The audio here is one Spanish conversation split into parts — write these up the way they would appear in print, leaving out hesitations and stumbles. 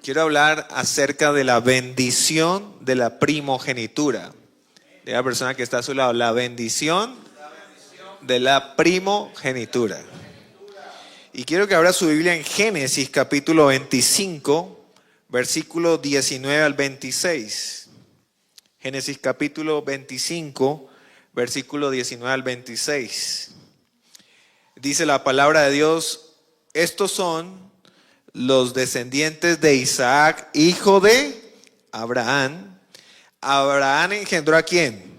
Quiero hablar acerca de la bendición de la primogenitura. De la persona que está a su lado, la bendición de la primogenitura. Y quiero que abra su Biblia en Génesis capítulo 25, versículo 19 al 26. Génesis capítulo 25, versículo 19 al 26. Dice la palabra de Dios: estos son los descendientes de Isaac, hijo de Abraham. ¿Abraham engendró a quién?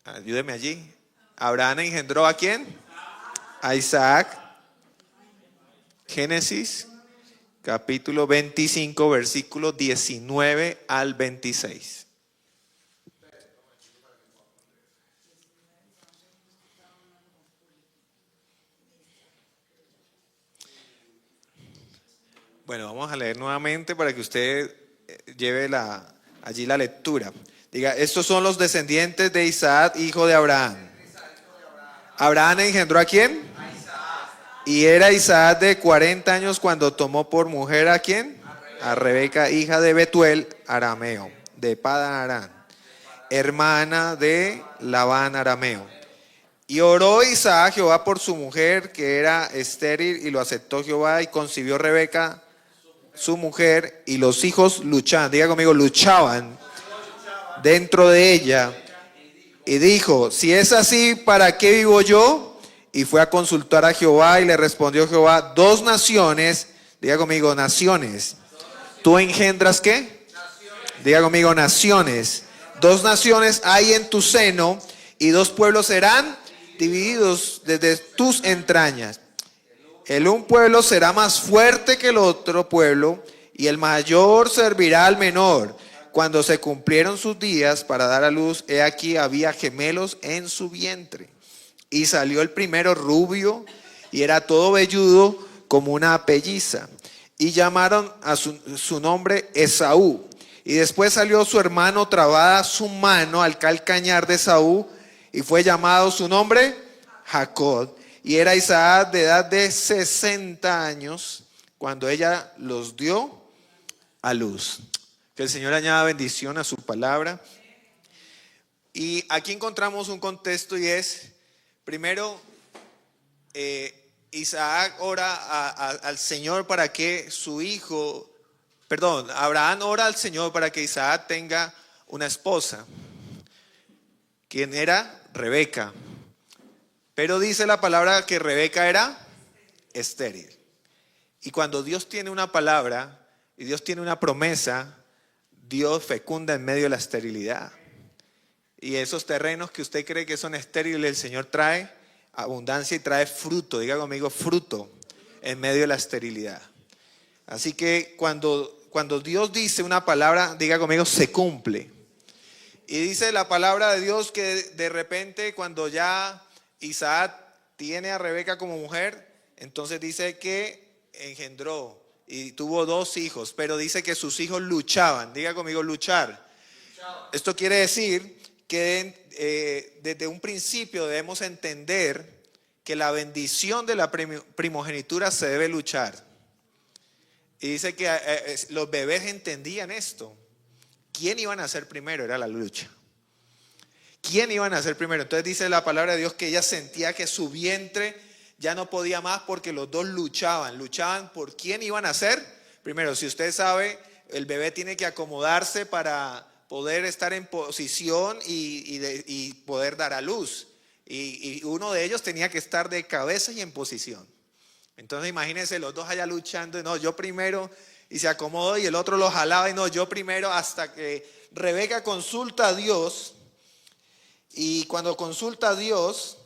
Ayúdeme allí. ¿Abraham engendró a quién? A Isaac. Génesis capítulo 25, versículo 19 al 26. Bueno, vamos a leer nuevamente para que usted lleve allí la lectura. Diga: estos son los descendientes de Isaac, hijo de Abraham. ¿Abraham engendró a quién? A Isaac. Y era Isaac de 40 años cuando tomó por mujer ¿a quién? A Rebeca, hija de Betuel, arameo, de Padan Aram, hermana de Labán arameo. Y oró Isaac a Jehová por su mujer, que era estéril, y lo aceptó Jehová, y concibió Rebeca, su mujer, y los hijos luchaban, diga conmigo, luchaban dentro de ella. Y dijo: si es así, ¿para qué vivo yo? Y fue a consultar a Jehová, y le respondió Jehová: dos naciones, diga conmigo, naciones. ¿Tú engendras qué? Diga conmigo, naciones. Dos naciones hay en tu seno, y dos pueblos serán divididos desde tus entrañas. El un pueblo será más fuerte que el otro pueblo, y el mayor servirá al menor. Cuando se cumplieron sus días para dar a luz, he aquí había gemelos en su vientre. Y salió el primero rubio, y era todo velludo como una pelliza. Y llamaron a su nombre Esaú. Y después salió su hermano, trabada su mano al calcañar de Esaú, y fue llamado su nombre Jacob. Y era Isaac de edad de 60 años cuando ella los dio a luz. Que el Señor añada bendición a su palabra. Y aquí encontramos un contexto, y es, primero, Isaac ora al Señor para que su hijo, Abraham ora al Señor para que Isaac tenga una esposa, quien era Rebeca. Pero dice la palabra que Rebeca era estéril. Y cuando Dios tiene una palabra y Dios tiene una promesa, Dios fecunda en medio de la esterilidad. Y esos terrenos que usted cree que son estériles, el Señor trae abundancia y trae fruto. Diga conmigo, fruto en medio de la esterilidad. Así que cuando Dios dice una palabra, diga conmigo, se cumple. Y dice la palabra de Dios que de repente, cuando ya Isaac tiene a Rebeca como mujer, entonces dice que engendró y tuvo dos hijos, pero dice que sus hijos luchaban. Diga conmigo, luchar. Esto quiere decir que desde un principio debemos entender que la bendición de la primogenitura se debe luchar. Y dice que los bebés entendían esto. ¿Quién iban a ser primero? Era la lucha. ¿Quién iban a ser primero? Entonces dice la palabra de Dios que ella sentía que su vientre ya no podía más porque los dos luchaban por quién iban a ser primero. Si usted sabe, el bebé tiene que acomodarse para poder estar en posición y poder dar a luz. Y uno de ellos tenía que estar de cabeza y en posición. Entonces imagínense los dos allá luchando, no, yo primero, y se acomodó, y el otro lo jalaba, y no, yo primero, hasta que Rebeca consulta a Dios. Y cuando consulta a Dios,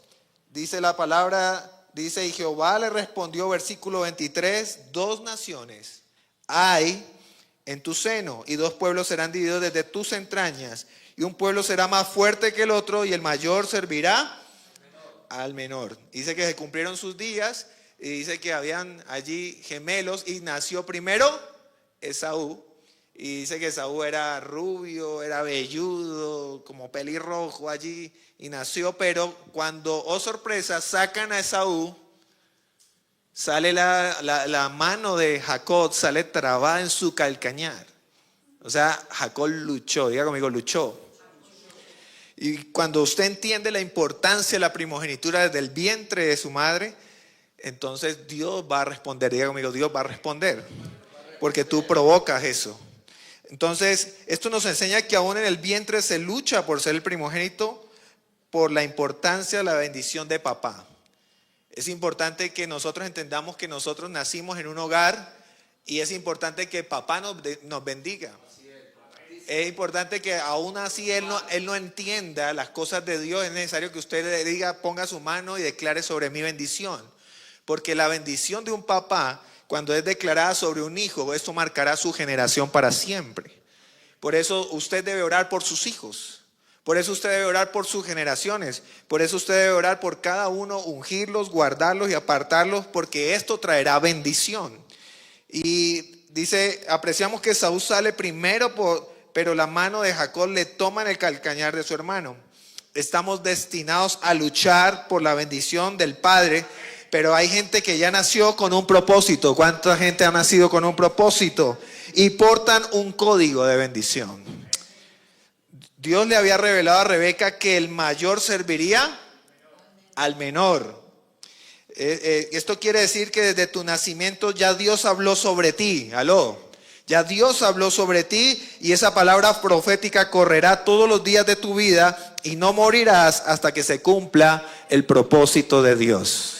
dice la palabra, dice: y Jehová le respondió, versículo 23, dos naciones hay en tu seno, y dos pueblos serán divididos desde tus entrañas, y un pueblo será más fuerte que el otro, y el mayor servirá al menor. Dice que se cumplieron sus días, y dice que habían allí gemelos, y nació primero Esaú. Y dice que Esaú era rubio, era velludo, como pelirrojo allí, y nació. Pero cuando, oh sorpresa, sacan a Esaú, sale la mano de Jacob, sale trabada en su calcañar. O sea, Jacob luchó, diga conmigo, luchó. Y cuando usted entiende la importancia de la primogenitura desde el vientre de su madre, entonces Dios va a responder, diga conmigo, Dios va a responder, porque tú provocas eso. Entonces, esto nos enseña que aún en el vientre se lucha por ser el primogénito, por la importancia de la bendición de papá. Es importante que nosotros entendamos que nosotros nacimos en un hogar y es importante que papá nos bendiga. Es importante que aún así él no entienda las cosas de Dios. Es necesario que usted le diga, ponga su mano y declare sobre mi bendición. Porque la bendición de un papá, cuando es declarada sobre un hijo, esto marcará su generación para siempre. Por eso usted debe orar por sus hijos. Por eso usted debe orar por sus generaciones. Por eso usted debe orar por cada uno, ungirlos, guardarlos y apartarlos, porque esto traerá bendición. Y dice, apreciamos que Saúl sale primero, pero la mano de Jacob le toma en el calcañar de su hermano. Estamos destinados a luchar por la bendición del Padre, pero hay gente que ya nació con un propósito. ¿Cuánta gente ha nacido con un propósito? Y portan un código de bendición. Dios le había revelado a Rebeca que el mayor serviría al menor. Esto quiere decir que desde tu nacimiento ya Dios habló sobre ti. Aló. Ya Dios habló sobre ti y esa palabra profética correrá todos los días de tu vida y no morirás hasta que se cumpla el propósito de Dios.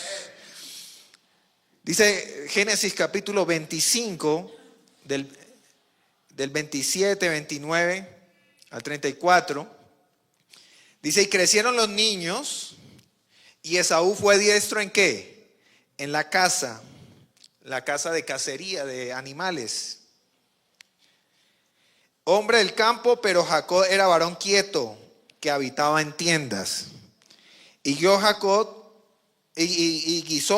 Dice Génesis capítulo 25, del 27, 29 al 34. Dice, y crecieron los niños y Esaú fue diestro ¿en qué? En la casa de cacería de animales. Hombre del campo, pero Jacob era varón quieto, que habitaba en tiendas. Y guisó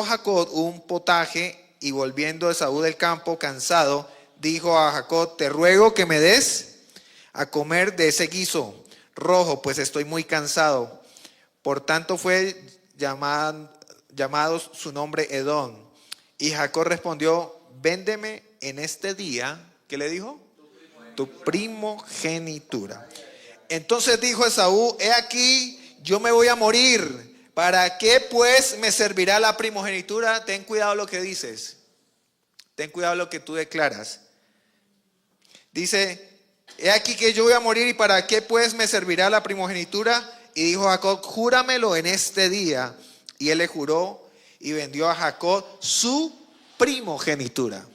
Jacob un potaje, y volviendo Esaú del campo cansado, dijo a Jacob, te ruego que me des a comer de ese guiso rojo, pues estoy muy cansado. Por tanto fue llamado su nombre Edom. Y Jacob respondió, véndeme en este día, ¿qué le dijo? Tu primogenitura. Entonces dijo Esaú, he aquí, yo me voy a morir. ¿Para qué pues me servirá la primogenitura? Ten cuidado lo que dices. Ten cuidado lo que tú declaras. Dice, he aquí que yo voy a morir y ¿para qué pues me servirá la primogenitura? Y dijo Jacob, júramelo en este día. Y él le juró y vendió a Jacob su primogenitura.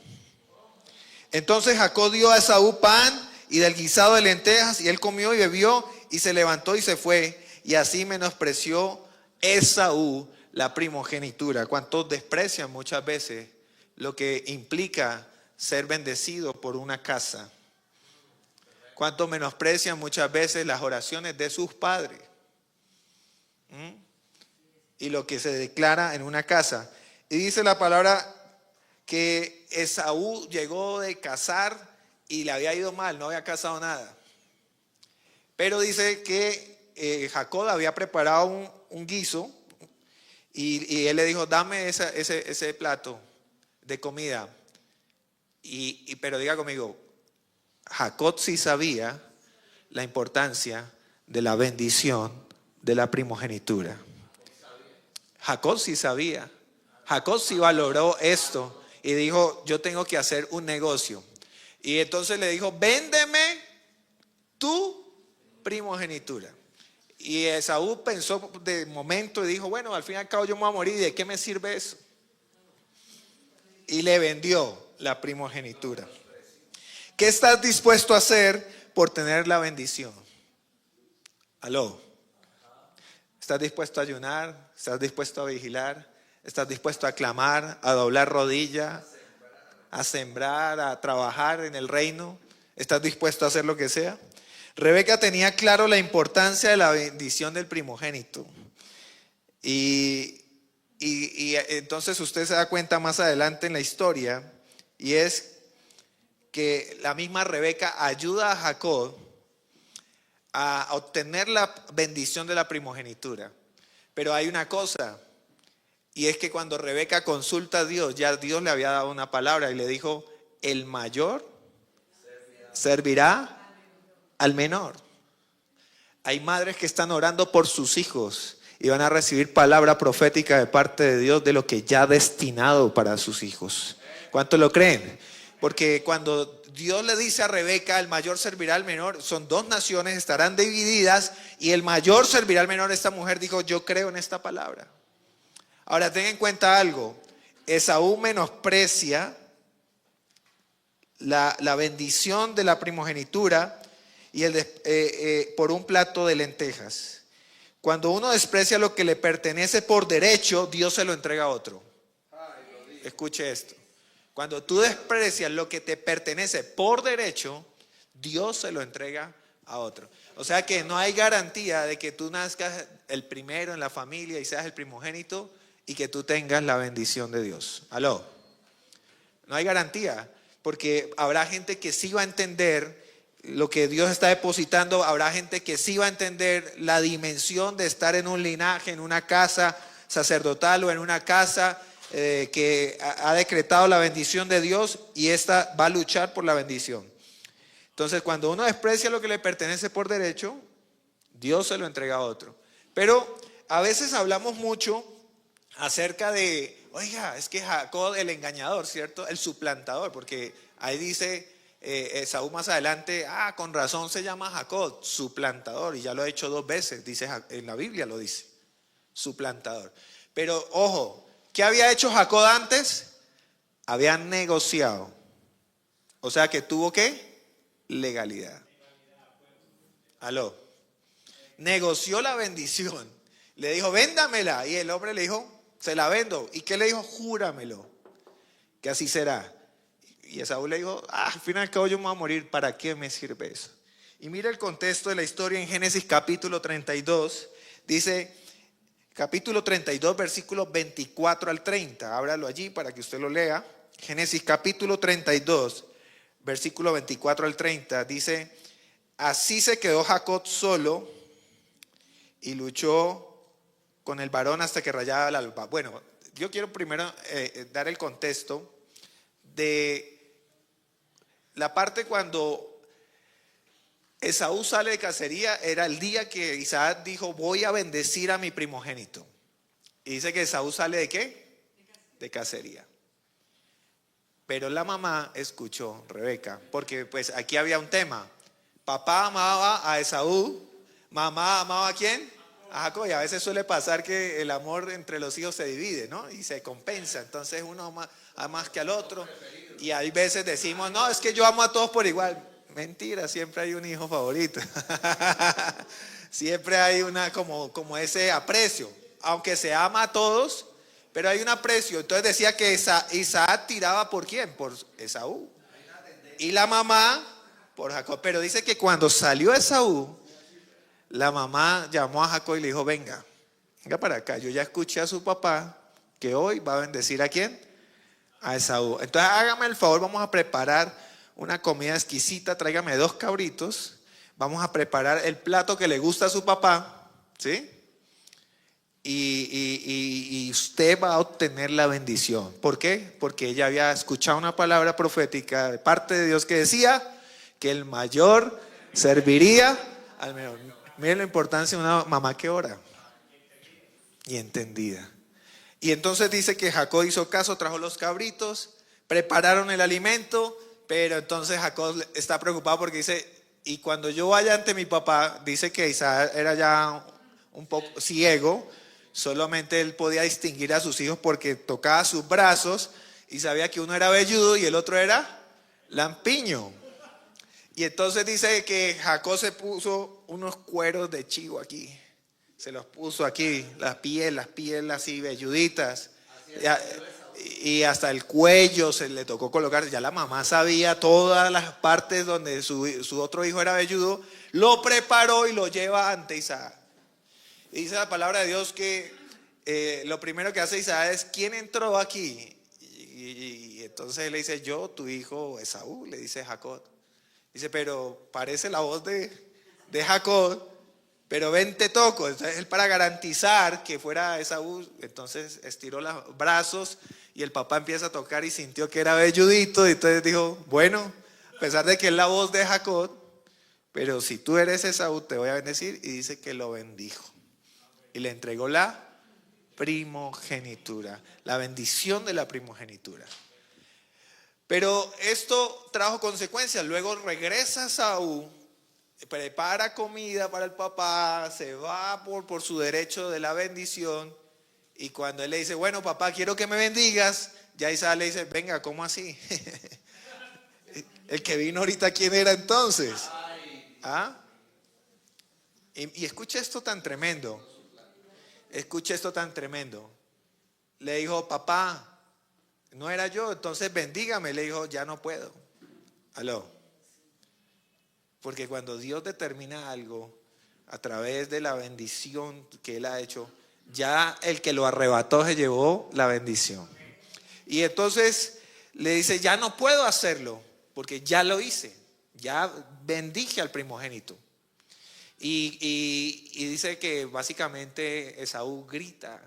Entonces Jacob dio a Esaú pan y del guisado de lentejas, y él comió y bebió y se levantó y se fue. Y así menospreció Esaú la primogenitura. ¿Cuántos desprecian muchas veces lo que implica ser bendecido por una casa? ¿Cuántos menosprecian muchas veces las oraciones de sus padres? Y lo que se declara en una casa. Y dice la palabra que Esaú llegó de cazar y le había ido mal, no había cazado nada. Pero dice que Jacob había preparado un guiso y él le dijo, dame ese plato de comida. Pero diga conmigo, Jacob sí sabía la importancia de la bendición de la primogenitura. Jacob sí sabía. Jacob sí valoró esto y dijo, yo tengo que hacer un negocio. Y entonces le dijo, véndeme tu primogenitura. Y Esaú pensó de momento y dijo, bueno, al fin y al cabo yo me voy a morir, ¿de qué me sirve eso? Y le vendió la primogenitura. ¿Qué estás dispuesto a hacer por tener la bendición? Aló. ¿Estás dispuesto a ayunar? ¿Estás dispuesto a vigilar? ¿Estás dispuesto a clamar, a doblar rodilla, a sembrar, a trabajar en el reino? ¿Estás dispuesto a hacer lo que sea? Rebeca tenía claro la importancia de la bendición del primogénito. Y entonces usted se da cuenta más adelante en la historia, y es que la misma Rebeca ayuda a Jacob a obtener la bendición de la primogenitura. Pero hay una cosa, Y es que cuando Rebeca consulta a Dios, ya Dios le había dado una palabra y le dijo, el mayor servirá al menor. Hay madres que están orando por sus hijos y van a recibir palabra profética de parte de Dios de lo que ya ha destinado para sus hijos. ¿Cuántos lo creen? Porque cuando Dios le dice a Rebeca, el mayor servirá al menor, son dos naciones, estarán divididas y el mayor servirá al menor. Esta mujer dijo, yo creo en esta palabra. Ahora ten en cuenta algo, Esaú menosprecia la bendición de la primogenitura y por un plato de lentejas. Cuando uno desprecia lo que le pertenece por derecho, Dios se lo entrega a otro. Escuche esto. Cuando tú desprecias lo que te pertenece por derecho, Dios se lo entrega a otro. O sea que no hay garantía de que tú nazcas el primero en la familia y seas el primogénito y que tú tengas la bendición de Dios. ¿Aló? No hay garantía, porque habrá gente que sí va a entender lo que Dios está depositando, habrá gente que sí va a entender la dimensión de estar en un linaje, en una casa sacerdotal o en una casa que ha decretado la bendición de Dios y esta va a luchar por la bendición. Entonces, cuando uno desprecia lo que le pertenece por derecho, Dios se lo entrega a otro. Pero a veces hablamos mucho acerca de, oiga, es que Jacob el engañador, ¿cierto? El suplantador, porque ahí dice Esaú más adelante, con razón se llama Jacob, suplantador, y ya lo ha hecho 2 veces, dice en la Biblia lo dice, suplantador. Pero ojo, ¿qué había hecho Jacob antes? Había negociado, o sea que tuvo ¿qué? Legalidad. Aló. Negoció la bendición, le dijo, véndamela, y el hombre le dijo, se la vendo. ¿Y qué le dijo? Júramelo, que así será. Y Esaú le dijo, al final y al cabo yo me voy a morir, ¿para qué me sirve eso? Y mira el contexto de la historia en Génesis capítulo 32, dice, capítulo 32, versículos 24 al 30, ábralo allí para que usted lo lea. Génesis capítulo 32, versículo 24 al 30, dice, así se quedó Jacob solo y luchó con el varón hasta que rayaba el alba. Bueno, yo quiero primero dar el contexto de la parte cuando Esaú sale de cacería, era el día que Isaac dijo, voy a bendecir a mi primogénito. Y dice que Esaú sale ¿de qué? De cacería. Pero la mamá escuchó, Rebeca, porque pues aquí había un tema. Papá amaba a Esaú, mamá amaba ¿a quién? A Jacob. Y a veces suele pasar que el amor entre los hijos se divide, ¿no? Y se compensa. Entonces uno ama más que al otro. Y hay veces decimos, no, es que yo amo a todos por igual. Mentira, siempre hay un hijo favorito. Siempre hay como ese aprecio. Aunque se ama a todos, pero hay un aprecio. Entonces decía que Isaac tiraba ¿por quién? Por Esaú. Y la mamá por Jacob. Pero dice que cuando salió Esaú, la mamá llamó a Jacob y le dijo, venga para acá. Yo ya escuché a su papá que hoy va a bendecir ¿a quién? A Esaú. Entonces hágame el favor, vamos a preparar una comida exquisita. Tráigame 2 cabritos. Vamos a preparar el plato que le gusta a su papá, ¿sí? Y usted va a obtener la bendición. ¿Por qué? Porque ella había escuchado una palabra profética de parte de Dios que decía que el mayor serviría al menor. Miren la importancia de una mamá que ora y entendida. Y entonces dice que Jacob hizo caso, trajo los cabritos, prepararon el alimento, pero entonces Jacob está preocupado porque dice, y cuando yo vaya ante mi papá, dice que Isaac era ya un poco ciego, solamente él podía distinguir a sus hijos porque tocaba sus brazos y sabía que uno era velludo y el otro era lampiño. Y entonces dice que Jacob se puso unos cueros de chivo aquí. Se los puso aquí, las pieles así velluditas. Y hasta el cuello se le tocó colocar. Ya la mamá sabía todas las partes donde su otro hijo era velludo. Lo preparó y lo lleva ante Isaac. Y dice la palabra de Dios que lo primero que hace Isaac es, ¿quién entró aquí? Y entonces le dice, yo, tu hijo Esaú, le dice Jacob. Dice, pero parece la voz de Jacob. pero ven te toco. Entonces él, para garantizar que fuera Esaú, entonces estiró los brazos y el papá empieza a tocar y sintió que era velludito, y entonces dijo, bueno, a pesar de que es la voz de Jacob, pero si tú eres Esaú te voy a bendecir, y dice que lo bendijo y le entregó la primogenitura, la bendición de la primogenitura. Pero esto trajo consecuencias. Luego regresa Saúl, prepara comida para el papá, se va por su derecho de la bendición, y cuando él le dice, bueno papá, quiero que me bendigas, ya Isaac le dice, venga, ¿cómo así? El que vino ahorita, ¿quién era entonces? ¿Ah? Y escucha esto tan tremendo. Escucha esto tan tremendo. Le dijo, papá, no era yo, entonces bendígame. Le dijo, ya no puedo. Aló. Porque cuando Dios determina algo a través de la bendición que Él ha hecho, ya el que lo arrebató se llevó la bendición. Y entonces le dice, ya no puedo hacerlo, porque ya lo hice. Ya bendije al primogénito. Y dice que básicamente Esaú grita,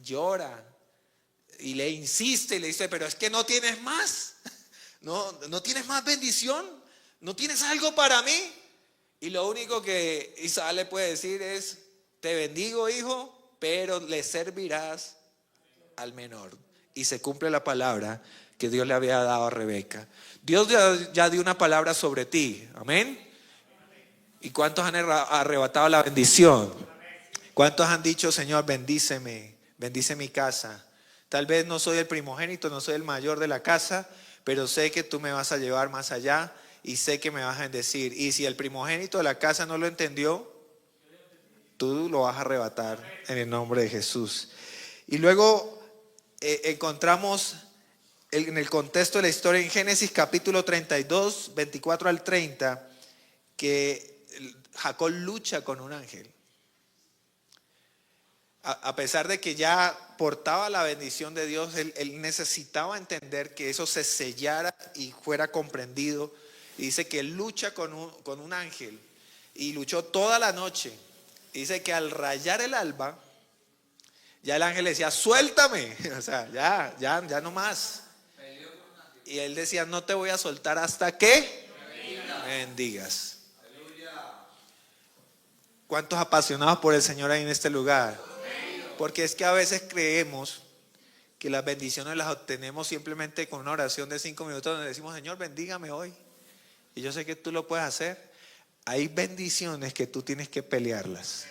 llora y le insiste y le dice, pero es que no tienes más, no tienes más bendición, no tienes algo para mí. Y lo único que Isaac le puede decir es, te bendigo hijo, pero le servirás al menor. Y se cumple la palabra que Dios le había dado a Rebeca. Dios ya dio una palabra sobre ti, amén. ¿Y cuántos han arrebatado la bendición? ¿Cuántos han dicho, Señor, bendíceme, bendice mi casa? Tal vez no soy el primogénito, no soy el mayor de la casa, pero sé que tú me vas a llevar más allá y sé que me vas a bendecir. Y si el primogénito de la casa no lo entendió, tú lo vas a arrebatar en el nombre de Jesús. Y luego encontramos en el contexto de la historia en Génesis capítulo 32, 24 al 30, que Jacob lucha con un ángel. A pesar de que ya portaba la bendición de Dios, él necesitaba entender que eso se sellara y fuera comprendido. Y dice que él lucha con un ángel y luchó toda la noche. Y dice que al rayar el alba, ya el ángel le decía, suéltame, o sea, ya no más. Y él decía, no te voy a soltar hasta que me bendigas. ¿Cuántos apasionados por el Señor hay en este lugar? Porque es que a veces creemos que las bendiciones las obtenemos simplemente con una oración de 5 minutos donde decimos, Señor, bendígame hoy. Y yo sé que tú lo puedes hacer. Hay bendiciones que tú tienes que pelearlas.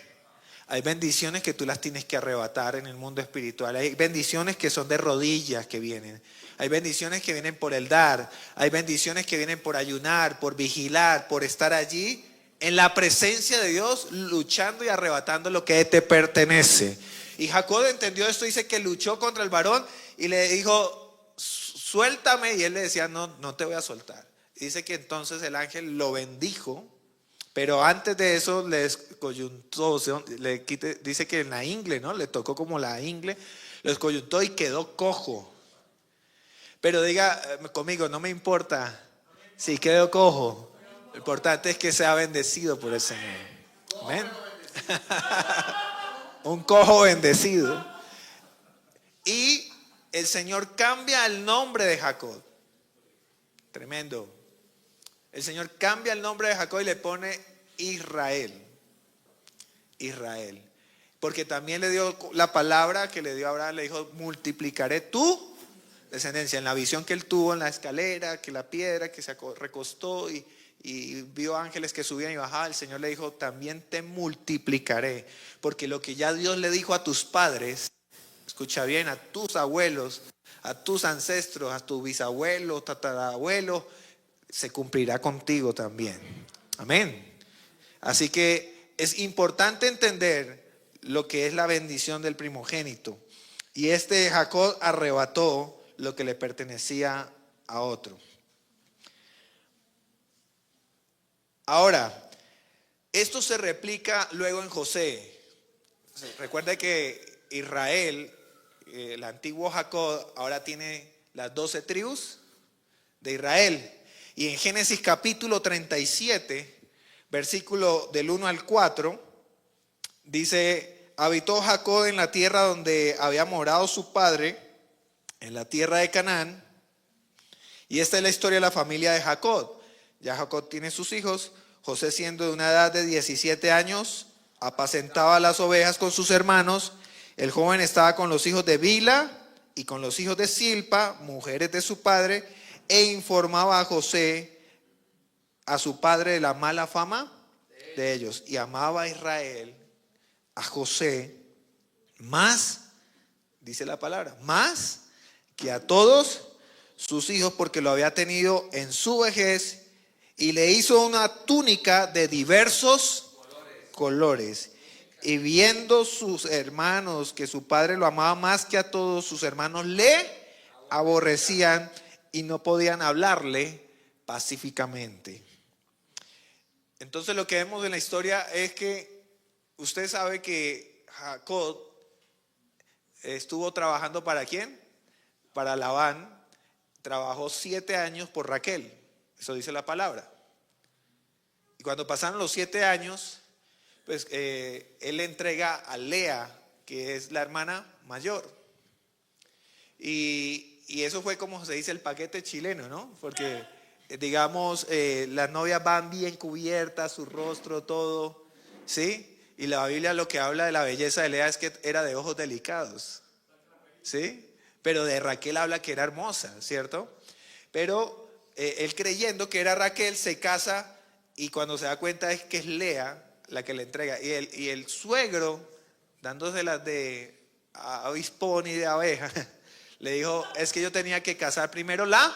Hay bendiciones que tú las tienes que arrebatar en el mundo espiritual. Hay bendiciones que son de rodillas que vienen. Hay bendiciones que vienen por el dar. Hay bendiciones que vienen por ayunar, por vigilar, por estar allí en la presencia de Dios, luchando y arrebatando lo que te pertenece. Y Jacob entendió esto, dice que luchó contra el varón y le dijo, suéltame. Y él le decía, no te voy a soltar. Y dice que entonces el ángel lo bendijo, pero antes de eso le descoyuntó, dice que en la ingle, ¿no? Le tocó como la ingle, lo descoyuntó y quedó cojo. Pero diga conmigo, no me importa si quedó cojo. Lo importante es que sea bendecido por el Señor. Amén. Un cojo bendecido. Y el Señor cambia el nombre de Jacob. Tremendo. El Señor cambia el nombre de Jacob y le pone Israel. Israel. Porque también le dio la palabra que le dio a Abraham, le dijo, multiplicaré tu descendencia. En la visión que él tuvo en la escalera, que la piedra, que se recostó y vio ángeles que subían y bajaban, el Señor le dijo, también te multiplicaré. Porque lo que ya Dios le dijo a tus padres, escucha bien, a tus abuelos, a tus ancestros, a tus bisabuelos, tatarabuelos, se cumplirá contigo también. Amén. Así que es importante entender lo que es la bendición del primogénito. Y Jacob arrebató lo que le pertenecía a otro. Ahora, esto se replica luego en José. Recuerda que Israel, el antiguo Jacob, ahora tiene las 12 tribus de Israel. Y en Génesis capítulo 37, versículo del 1 al 4, Dice, habitó Jacob en la tierra donde había morado su padre, en la tierra de Canaán. Y esta es la historia de la familia de Jacob. Ya Jacob tiene sus hijos. José, siendo de una edad de 17 años, apacentaba las ovejas con sus hermanos. El joven estaba con los hijos de Bila y con los hijos de Silpa, mujeres de su padre, e informaba a José, a su padre, de la mala fama de ellos. Y amaba a Israel, a José, más, dice la palabra, más que a todos sus hijos, porque lo había tenido en su vejez, y le hizo una túnica de diversos colores. Y viendo sus hermanos que su padre lo amaba más que a todos, sus hermanos le aborrecían y no podían hablarle pacíficamente. Entonces lo que vemos en la historia es que usted sabe que Jacob estuvo trabajando ¿para quién? Para Labán. Trabajó 7 años por Raquel. Eso dice la palabra. Y cuando pasaron los 7 años, pues él le entrega a Lea, que es la hermana mayor. Y eso fue, como se dice, el paquete chileno, ¿no? Porque, digamos, las novias van bien cubiertas, su rostro, todo, ¿sí? Y la Biblia lo que habla de la belleza de Lea es que era de ojos delicados, ¿sí? Pero de Raquel habla que era hermosa, ¿cierto? Pero él, creyendo que era Raquel, se casa, y cuando se da cuenta es que es Lea la que le entrega. Y el suegro, dándose las de avispón y de abeja, le dijo, es que yo tenía que casar primero la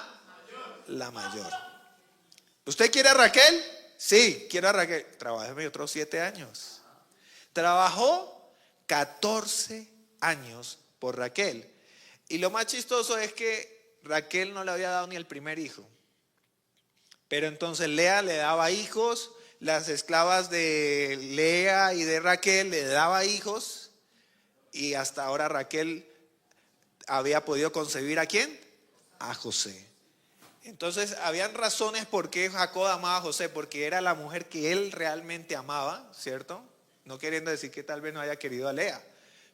mayor. ¿Usted quiere a Raquel? Sí, quiero a Raquel. Trabájeme otros 7 años. Trabajó 14 años por Raquel. Y lo más chistoso es que Raquel no le había dado ni el primer hijo. Pero entonces Lea le daba hijos, las esclavas de Lea y de Raquel le daba hijos, y hasta ahora Raquel había podido concebir ¿a quién? A José. Entonces habían razones por qué Jacob amaba a José, porque era la mujer que él realmente amaba, ¿cierto? No queriendo decir que tal vez no haya querido a Lea,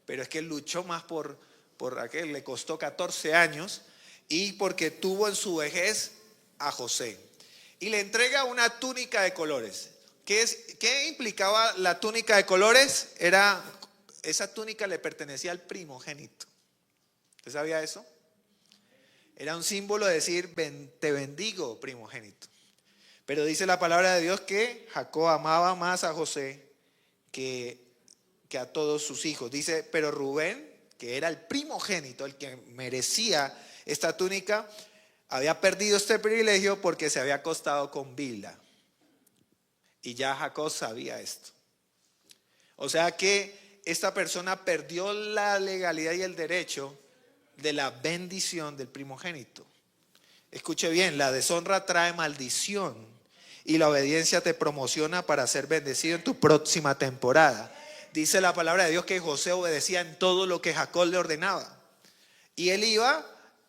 pero es que él luchó más por Raquel, le costó 14 años, y porque tuvo en su vejez a José. Y le entrega una túnica de colores. ¿Qué implicaba la túnica de colores? Esa túnica le pertenecía al primogénito. ¿Usted sabía eso? Era un símbolo de decir, te bendigo, primogénito. Pero dice la palabra de Dios que Jacob amaba más a José que a todos sus hijos. Dice, pero Rubén, que era el primogénito, el que merecía esta túnica, había perdido este privilegio porque se había acostado con Bilha. Y ya Jacob sabía esto. O sea que esta persona perdió la legalidad y el derecho de la bendición del primogénito. Escuche bien, la deshonra trae maldición y la obediencia te promociona para ser bendecido en tu próxima temporada. Dice la palabra de Dios que José obedecía en todo lo que Jacob le ordenaba. Y él iba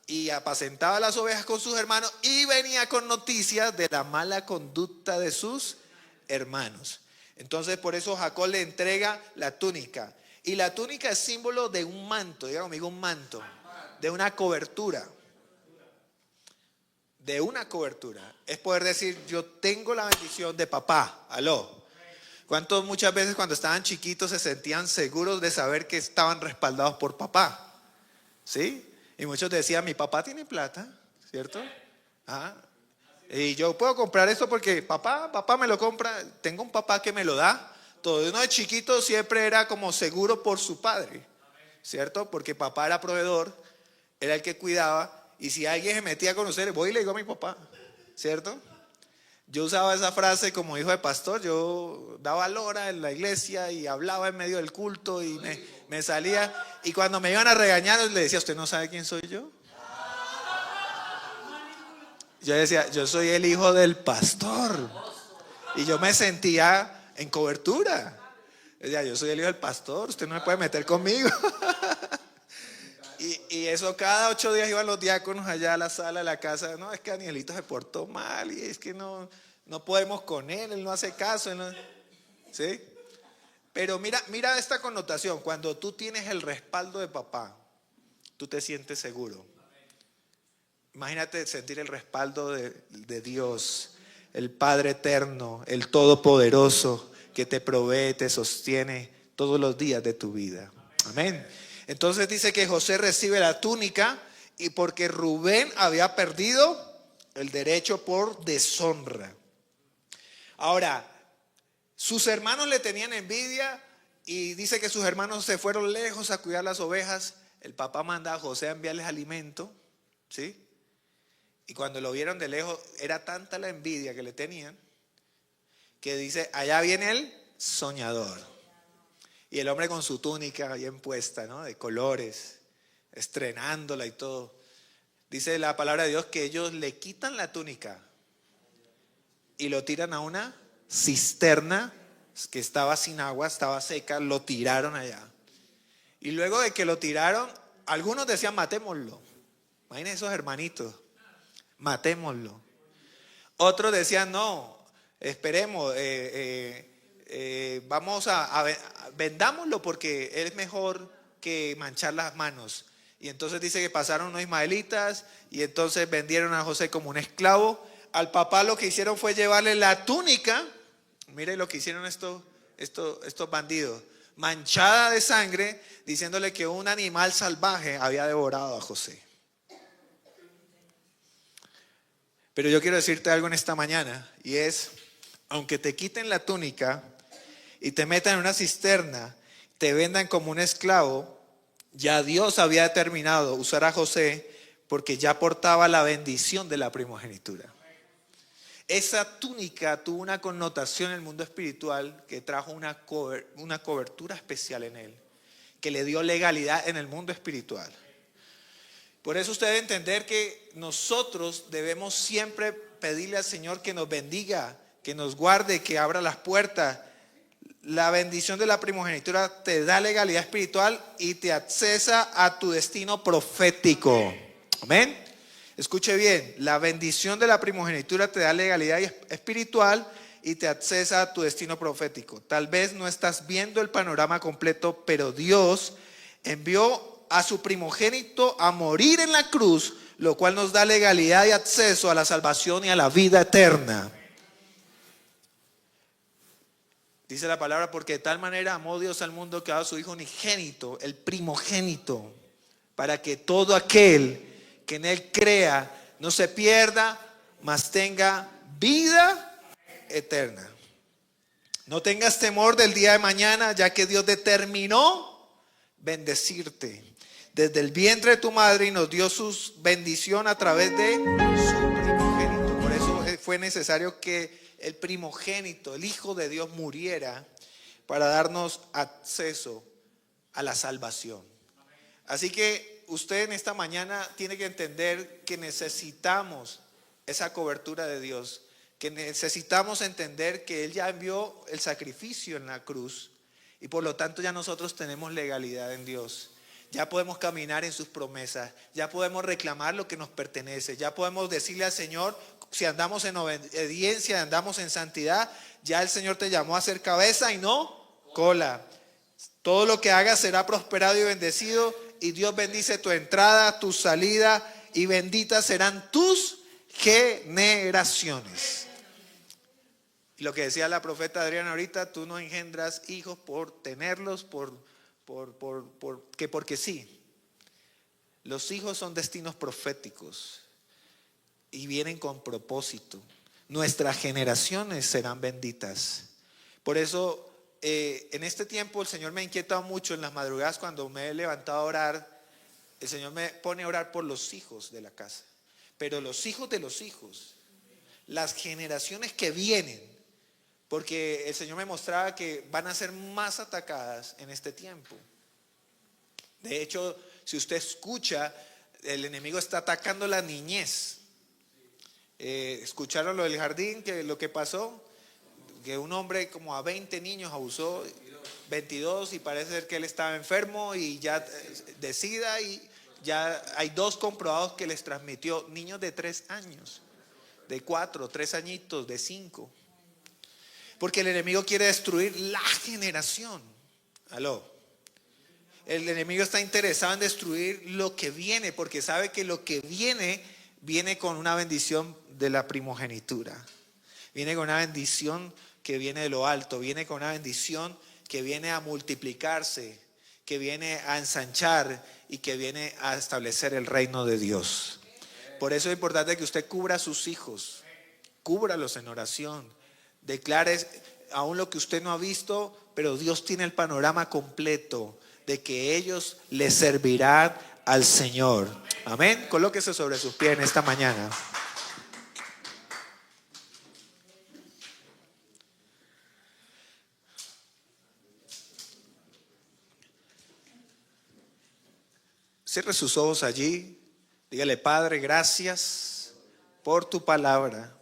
y apacentaba las ovejas con sus hermanos y venía con noticias de la mala conducta de sus hermanos. Entonces por eso Jacob le entrega la túnica. Y la túnica es símbolo de un manto, diga conmigo, un manto, de una cobertura. De una cobertura. Es poder decir, yo tengo la bendición de papá. Aló. ¿Cuántos muchas veces cuando estaban chiquitos se sentían seguros de saber que estaban respaldados por papá? ¿Sí? Y muchos decían, mi papá tiene plata, ¿cierto? Y yo puedo comprar esto porque papá me lo compra. Tengo un papá que me lo da. Todo uno de chiquito siempre era como seguro por su padre, ¿cierto? Porque papá era proveedor, era el que cuidaba. Y si alguien se metía con ustedes, voy y le digo a mi papá, ¿cierto? Yo usaba esa frase como hijo de pastor. Yo daba lora en la iglesia y hablaba en medio del culto y me salía. Y cuando me iban a regañar, le decía, ¿usted no sabe quién soy yo? Yo decía, yo soy el hijo del pastor. Y yo me sentía en cobertura. Decía, yo soy el hijo del pastor, usted no me puede meter conmigo. Y eso cada 8 días iban los diáconos allá a la sala de la casa. No, es que Danielito se portó mal y es que no podemos con él no hace caso. ¿Sí? Pero mira esta connotación. Cuando tú tienes el respaldo de papá, tú te sientes seguro. Imagínate sentir el respaldo de Dios, el Padre eterno, el Todopoderoso, que te provee, te sostiene todos los días de tu vida. Amén. Entonces dice que José recibe la túnica y porque Rubén había perdido el derecho por deshonra. Ahora, sus hermanos le tenían envidia y dice que sus hermanos se fueron lejos a cuidar las ovejas. El papá manda a José a enviarles alimento, ¿sí? Y cuando lo vieron de lejos, era tanta la envidia que le tenían, que dice, allá viene el soñador. Y el hombre con su túnica bien puesta, ¿no? De colores, estrenándola y todo. Dice la palabra de Dios que ellos le quitan la túnica y lo tiran a una cisterna que estaba sin agua, estaba seca, lo tiraron allá. Y luego de que lo tiraron, algunos decían, matémoslo. Imagínense esos hermanitos, matémoslo. Otros decían, no, esperemos, vamos vendámoslo porque es mejor que manchar las manos. Y entonces dice que pasaron unos ismaelitas y entonces vendieron a José como un esclavo. Al papá lo que hicieron fue llevarle la túnica. Mire lo que hicieron estos bandidos, manchada de sangre, diciéndole que un animal salvaje había devorado a José. Pero yo quiero decirte algo en esta mañana, y es, aunque te quiten la túnica y te metan en una cisterna, te vendan como un esclavo, ya Dios había determinado usar a José porque ya portaba la bendición de la primogenitura. Esa túnica tuvo una connotación en el mundo espiritual que trajo una cobertura especial en él, que le dio legalidad en el mundo espiritual. Por eso usted debe entender que nosotros debemos siempre pedirle al Señor que nos bendiga, que nos guarde, que abra las puertas. La bendición de la primogenitura te da legalidad espiritual y te accesa a tu destino profético. Amén. Escuche bien, la bendición de la primogenitura te da legalidad espiritual y te accesa a tu destino profético. Tal vez no estás viendo el panorama completo, pero Dios envió a su primogénito a morir en la cruz, lo cual nos da legalidad y acceso a la salvación y a la vida eterna. Dice la palabra, porque de tal manera amó Dios al mundo que ha dado a su Hijo unigénito, el primogénito, para que todo aquel que en él crea no se pierda, mas tenga vida eterna. No tengas temor del día de mañana, ya que Dios determinó bendecirte desde el vientre de tu madre y nos dio su bendición a través de su primogénito. Por eso fue necesario que el primogénito, el Hijo de Dios, muriera para darnos acceso a la salvación. Así que usted en esta mañana tiene que entender que necesitamos esa cobertura de Dios, que necesitamos entender que Él ya envió el sacrificio en la cruz y por lo tanto ya nosotros tenemos legalidad en Dios. Ya podemos caminar en sus promesas, ya podemos reclamar lo que nos pertenece, ya podemos decirle al Señor, si andamos en obediencia, andamos en santidad, ya el Señor te llamó a ser cabeza y no cola. Todo lo que hagas será prosperado y bendecido, y Dios bendice tu entrada, tu salida, y benditas serán tus generaciones. Y lo que decía la profeta Adriana ahorita, tú no engendras hijos por tenerlos, porque sí. Los hijos son destinos proféticos y vienen con propósito. Nuestras generaciones serán benditas. Por eso en este tiempo el Señor me ha inquietado mucho en las madrugadas cuando me he levantado a orar. El Señor me pone a orar por los hijos de la casa, pero los hijos de los hijos, las generaciones que vienen, porque el Señor me mostraba que van a ser más atacadas en este tiempo. De hecho, si usted escucha, el enemigo está atacando la niñez. ¿Escucharon lo del jardín, que lo que pasó? Que un hombre como a 20 niños abusó, 22, y parece ser que él estaba enfermo y ya de SIDA, y ya hay 2 comprobados que les transmitió, niños de 3 años, de 4, 3 añitos, de 5. Porque el enemigo quiere destruir la generación. Aló. El enemigo está interesado en destruir lo que viene, porque sabe que lo que viene con una bendición de la primogenitura. Viene con una bendición que viene de lo alto, viene con una bendición que viene a multiplicarse, que viene a ensanchar y que viene a establecer el reino de Dios. Por eso es importante que usted cubra a sus hijos, cúbralos en oración, declare aún lo que usted no ha visto, pero Dios tiene el panorama completo de que ellos le servirán al Señor. Amén. Colóquese sobre sus pies en esta mañana. Cierre sus ojos allí. Dígale: Padre, gracias por tu palabra.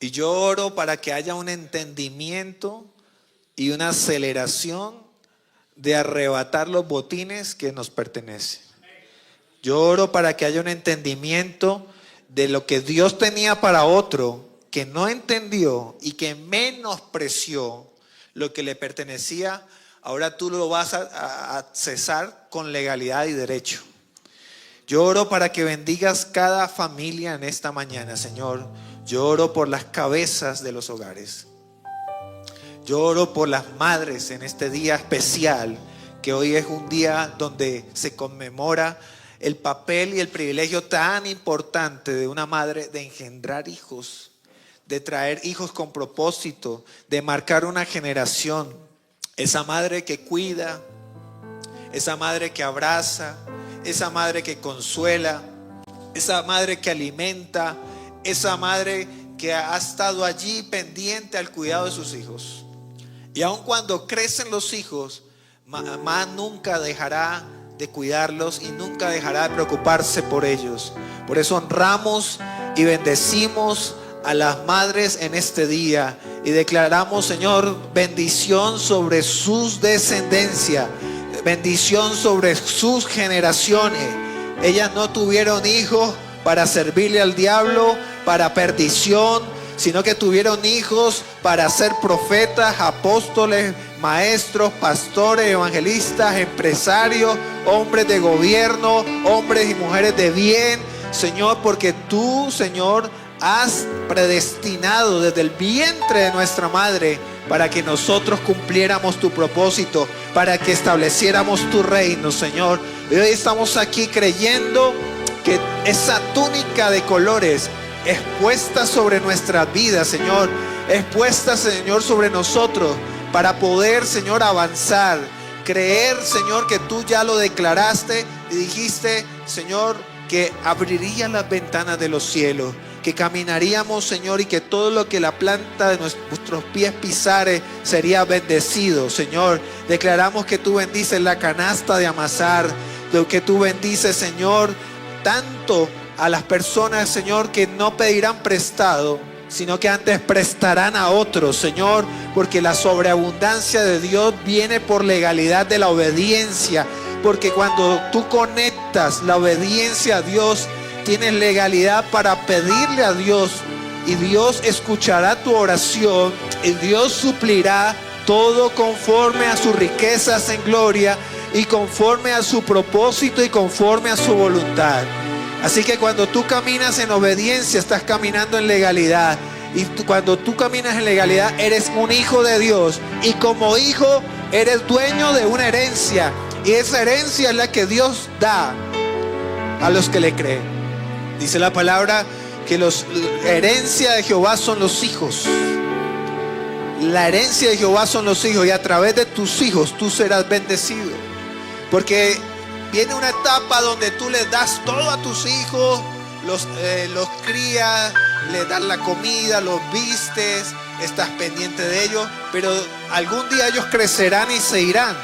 Y yo oro para que haya un entendimiento y una aceleración de arrebatar los botines que nos pertenecen. Yo oro para que haya un entendimiento de lo que Dios tenía para otro, que no entendió y que menospreció lo que le pertenecía. Ahora tú lo vas a cesar con legalidad y derecho. Yo oro para que bendigas cada familia en esta mañana, Señor. Yo oro por las cabezas de los hogares. Yo oro por las madres en este día especial, que hoy es un día donde se conmemora el papel y el privilegio tan importante de una madre de engendrar hijos, de traer hijos con propósito, de marcar una generación. Esa madre que cuida, esa madre que abraza, esa madre que consuela, esa madre que alimenta, esa madre que ha estado allí pendiente al cuidado de sus hijos. Y aun cuando crecen los hijos, mamá nunca dejará de cuidarlos y nunca dejará de preocuparse por ellos. Por eso honramos y bendecimos a las madres en este día y declaramos, Señor, bendición sobre sus descendencias, bendición sobre sus generaciones. Ellas no tuvieron hijos para servirle al diablo, para perdición, sino que tuvieron hijos para ser profetas, apóstoles, maestros, pastores, evangelistas, empresarios, hombres de gobierno, hombres y mujeres de bien, Señor, porque tú, Señor, has predestinado desde el vientre de nuestra madre para que nosotros cumpliéramos tu propósito, para que estableciéramos tu reino, Señor. Y hoy estamos aquí creyendo que esa túnica de colores es puesta sobre nuestras vidas, Señor, es puesta, Señor, sobre nosotros para poder, Señor, avanzar, creer, Señor, que tú ya lo declaraste y dijiste, Señor, que abrirías las ventanas de los cielos, que caminaríamos, Señor, y que todo lo que la planta de nuestros pies pisare sería bendecido, Señor. Declaramos que tú bendices la canasta de amasar, que tú bendices, Señor, tanto a las personas, Señor, que no pedirán prestado, sino que antes prestarán a otros, Señor, porque la sobreabundancia de Dios viene por legalidad de la obediencia, porque cuando tú conectas la obediencia a Dios, tienes legalidad para pedirle a Dios, y Dios escuchará tu oración, y Dios suplirá todo conforme a sus riquezas en gloria, y conforme a su propósito, y conforme a su voluntad. Así que cuando tú caminas en obediencia, estás caminando en legalidad. Y cuando tú caminas en legalidad, eres un hijo de Dios. Y como hijo, eres dueño de una herencia. Y esa herencia es la que Dios da a los que le creen. Dice la palabra que la herencia de Jehová son los hijos. La herencia de Jehová son los hijos. Y a través de tus hijos tú serás bendecido. Porque viene una etapa donde tú les das todo a tus hijos, los crías, les das la comida, los vistes, estás pendiente de ellos, pero algún día ellos crecerán y se irán.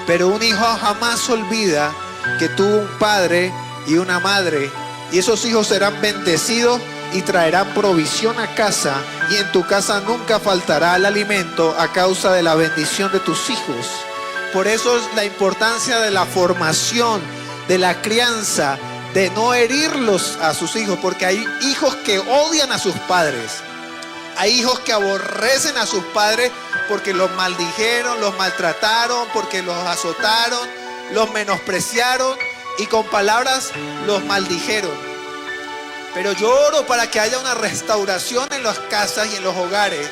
Pero un hijo jamás olvida que tuvo un padre y una madre, y esos hijos serán bendecidos y traerán provisión a casa, y en tu casa nunca faltará el alimento a causa de la bendición de tus hijos. Por eso es la importancia de la formación, de la crianza, de no herirlos a sus hijos, porque hay hijos que odian a sus padres. Hay hijos que aborrecen a sus padres porque los maldijeron, los maltrataron, porque los azotaron, los menospreciaron y con palabras los maldijeron. Pero yo oro para que haya una restauración en las casas y en los hogares,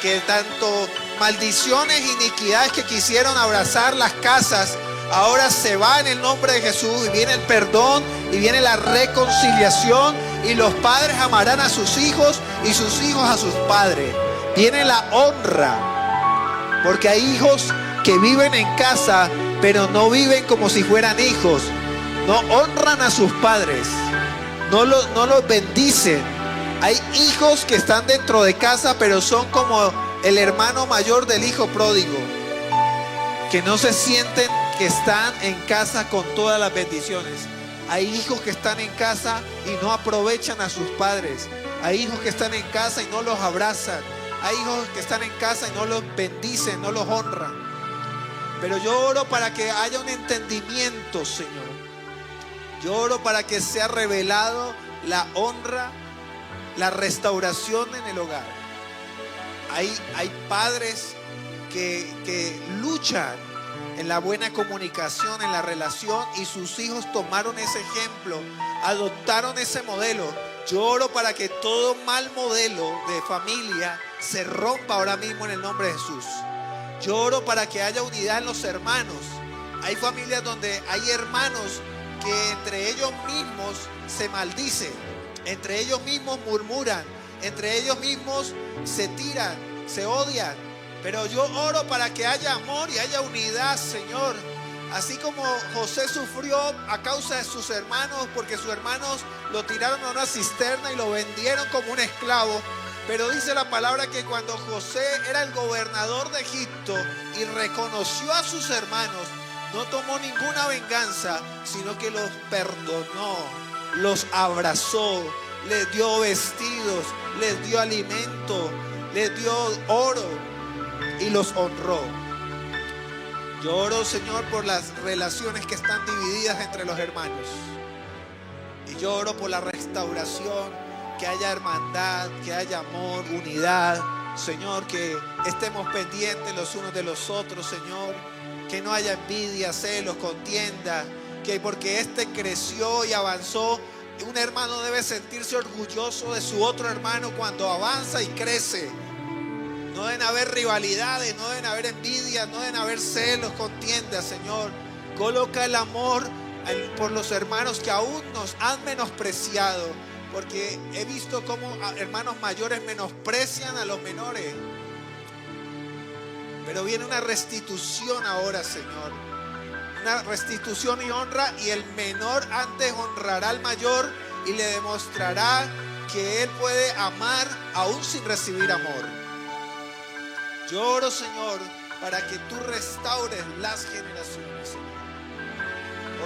que tanto maldiciones, iniquidades que quisieron abrazar las casas, ahora se va en el nombre de Jesús, y viene el perdón y viene la reconciliación, y los padres amarán a sus hijos y sus hijos a sus padres. Viene la honra, porque hay hijos que viven en casa pero no viven como si fueran hijos, no honran a sus padres, no los bendicen. Hay hijos que están dentro de casa pero son como el hermano mayor del hijo pródigo, que no se sienten que están en casa con todas las bendiciones. Hay hijos que están en casa y no aprovechan a sus padres. Hay hijos que están en casa y no los abrazan. Hay hijos que están en casa y no los bendicen, no los honran. Pero yo oro para que haya un entendimiento, Señor. Yo oro para que sea revelado la honra, la restauración en el hogar. Hay padres que luchan en la buena comunicación, en la relación, y sus hijos tomaron ese ejemplo, adoptaron ese modelo. Yo oro para que todo mal modelo de familia se rompa ahora mismo en el nombre de Jesús. Yo oro para que haya unidad en los hermanos. Hay familias donde hay hermanos que entre ellos mismos se maldicen, entre ellos mismos murmuran, entre ellos mismos se tiran, se odian. Pero yo oro para que haya amor y haya unidad, Señor. Así como José sufrió a causa de sus hermanos, porque sus hermanos lo tiraron a una cisterna y lo vendieron como un esclavo. Pero dice la palabra que cuando José era el gobernador de Egipto y reconoció a sus hermanos, no tomó ninguna venganza, sino que los perdonó, los abrazó, les dio vestidos, les dio alimento, les dio oro y los honró. Yo oro, Señor, por las relaciones que están divididas entre los hermanos. Y yo oro por la restauración, que haya hermandad, que haya amor, unidad. Señor, que estemos pendientes los unos de los otros, Señor. Que no haya envidia, celos, contienda. Que porque este creció y avanzó, un hermano debe sentirse orgulloso de su otro hermano cuando avanza y crece. No deben haber rivalidades, no deben haber envidias, no deben haber celos, contiendas, Señor. Coloca el amor por los hermanos que aún nos han menospreciado, porque he visto cómo hermanos mayores menosprecian a los menores. Pero viene una restitución ahora, Señor. Una restitución y honra, y el menor antes honrará al mayor y le demostrará que él puede amar aún sin recibir amor. Yo oro, Señor, para que tú restaures las generaciones, Señor.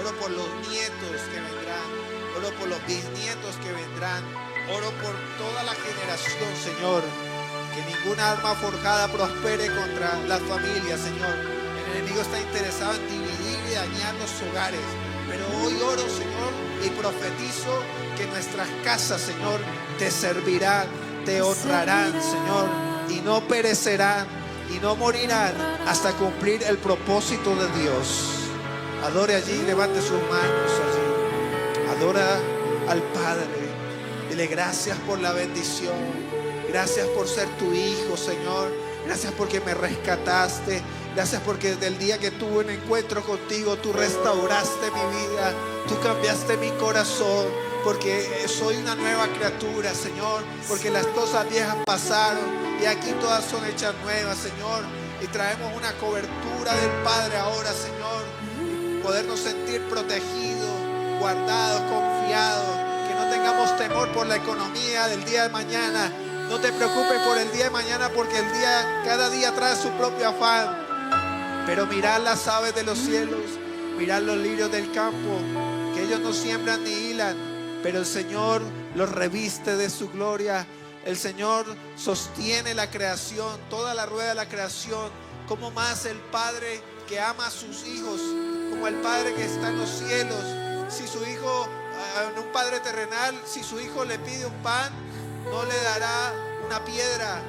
Oro por los nietos que vendrán, oro por los bisnietos que vendrán, oro por toda la generación, Señor. Que ninguna arma forjada prospere contra las familias, Señor. El enemigo está interesado en dividir y dañar los hogares. Pero hoy oro, Señor, y profetizo que nuestras casas, Señor, te servirán, te honrarán, Señor, y no perecerán y no morirán hasta cumplir el propósito de Dios. Adore allí, levante sus manos allí. Adora al Padre. Dile gracias por la bendición. Gracias por ser tu hijo, Señor. Gracias porque me rescataste. Gracias porque desde el día que tuve un encuentro contigo, tú restauraste mi vida. Tú cambiaste mi corazón. Porque soy una nueva criatura, Señor. Porque las cosas viejas pasaron y aquí todas son hechas nuevas, Señor. Y traemos una cobertura del Padre ahora, Señor. Y podernos sentir protegidos, guardados, confiados. Que no tengamos temor por la economía del día de mañana. No te preocupes por el día de mañana, porque cada día trae su propio afán. Pero mirad las aves de los cielos, mirad los lirios del campo, que ellos no siembran ni hilan, pero el Señor los reviste de su gloria. El Señor sostiene la creación, toda la rueda de la creación. Como más el Padre que ama a sus hijos, como el Padre que está en los cielos. Si su hijo, un padre terrenal, si su hijo le pide un pan, no le dará una piedra.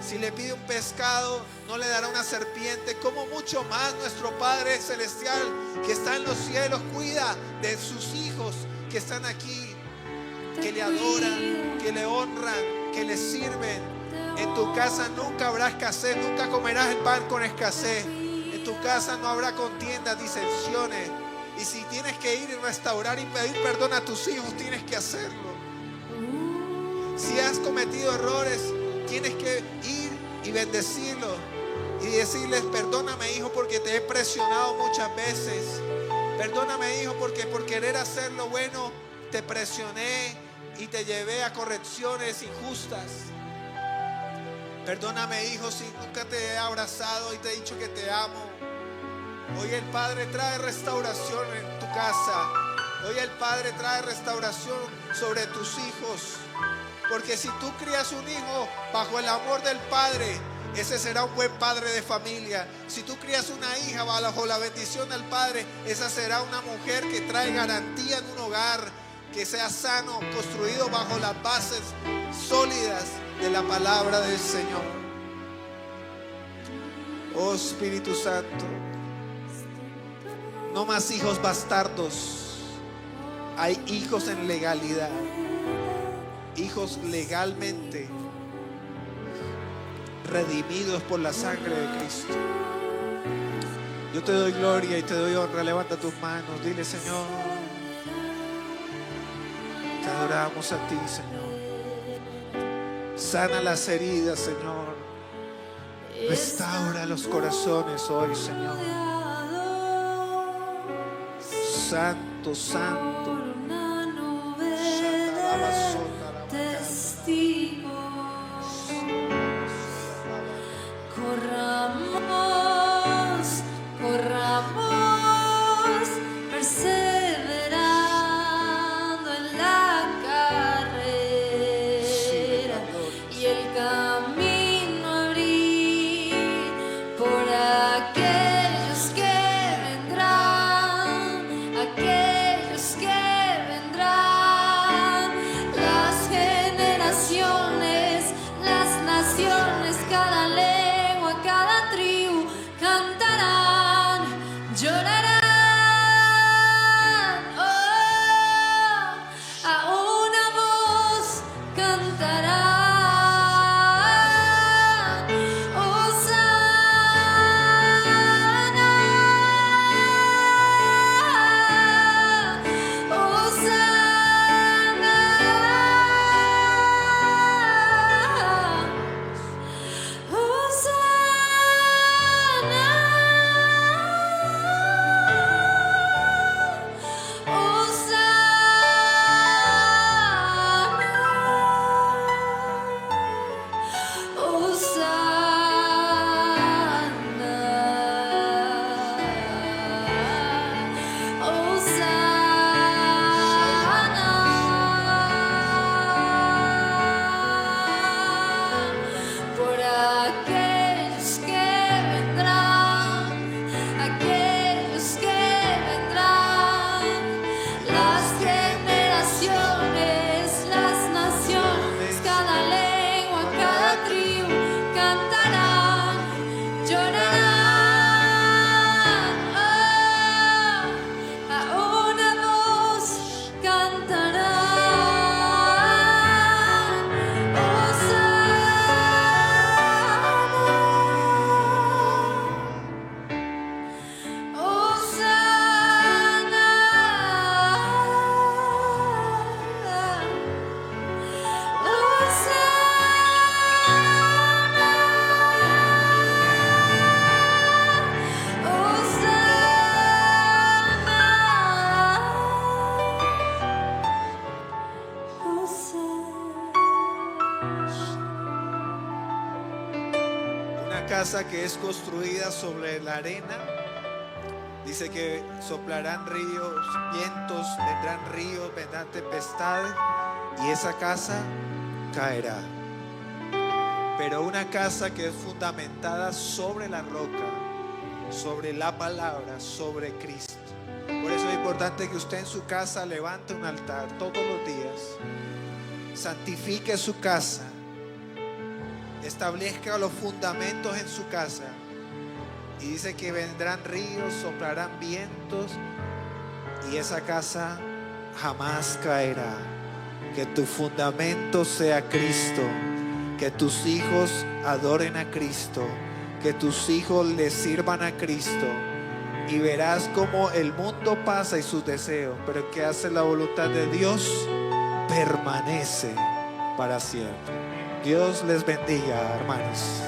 Si le pide un pescado, no le dará una serpiente. Como mucho más nuestro Padre Celestial que está en los cielos cuida de sus hijos que están aquí, que le adoran, que le honran, que le sirven. En tu casa nunca habrá escasez, nunca comerás el pan con escasez. En tu casa no habrá contiendas, disensiones. Y si tienes que ir y restaurar y pedir perdón a tus hijos, tienes que hacerlo. Si has cometido errores, tienes que ir y bendecirlos y decirles: perdóname, hijo, porque te he presionado muchas veces. Perdóname, hijo, porque por querer hacer lo bueno te presioné y te llevé a correcciones injustas. Perdóname, hijo, si nunca te he abrazado y te he dicho que te amo. Hoy el Padre trae restauración en tu casa. Hoy el Padre trae restauración sobre tus hijos. Porque si tú crías un hijo bajo el amor del Padre, ese será un buen padre de familia. Si tú crías una hija bajo la bendición del Padre, esa será una mujer que trae garantía en un hogar, que sea sano, construido bajo las bases sólidas de la palabra del Señor. Oh Espíritu Santo, no más hijos bastardos. Hay hijos en legalidad, hijos legalmente redimidos por la sangre de Cristo. Yo te doy gloria y te doy honra. Levanta tus manos, dile: Señor, te adoramos a ti, Señor. Sana las heridas, Señor. Restaura los corazones hoy, Señor. Santo, santo. Corramos, corramos, perseverando en la carrera y el camino abrir por aquellos que vendrán, las generaciones, las naciones, cada lengua, cada tribu cantarán, llorarán, oh, a una voz cantarán, Hosana, Hosana, por aquellos que vendrán, las generaciones, las naciones, cada lengua, cada tribu cantarán, llorarán, oh, a una voz cantarán, Hosana, Una casa que es construida sobre la arena, dice que soplarán ríos, vientos, vendrán tempestades y esa casa caerá. Pero una casa que es fundamentada sobre la roca, sobre la palabra, sobre Cristo. Por eso es importante que usted en su casa levante un altar todos los días. Santifique su casa. establezca los fundamentos en su casa. Y dice que vendrán ríos, soplarán vientos y esa casa jamás caerá. Que tu fundamento sea Cristo, que tus hijos adoren a Cristo, que tus hijos le sirvan a Cristo, y verás cómo el mundo pasa y sus deseos, pero el que hace la voluntad de Dios permanece para siempre. Dios les bendiga, hermanos.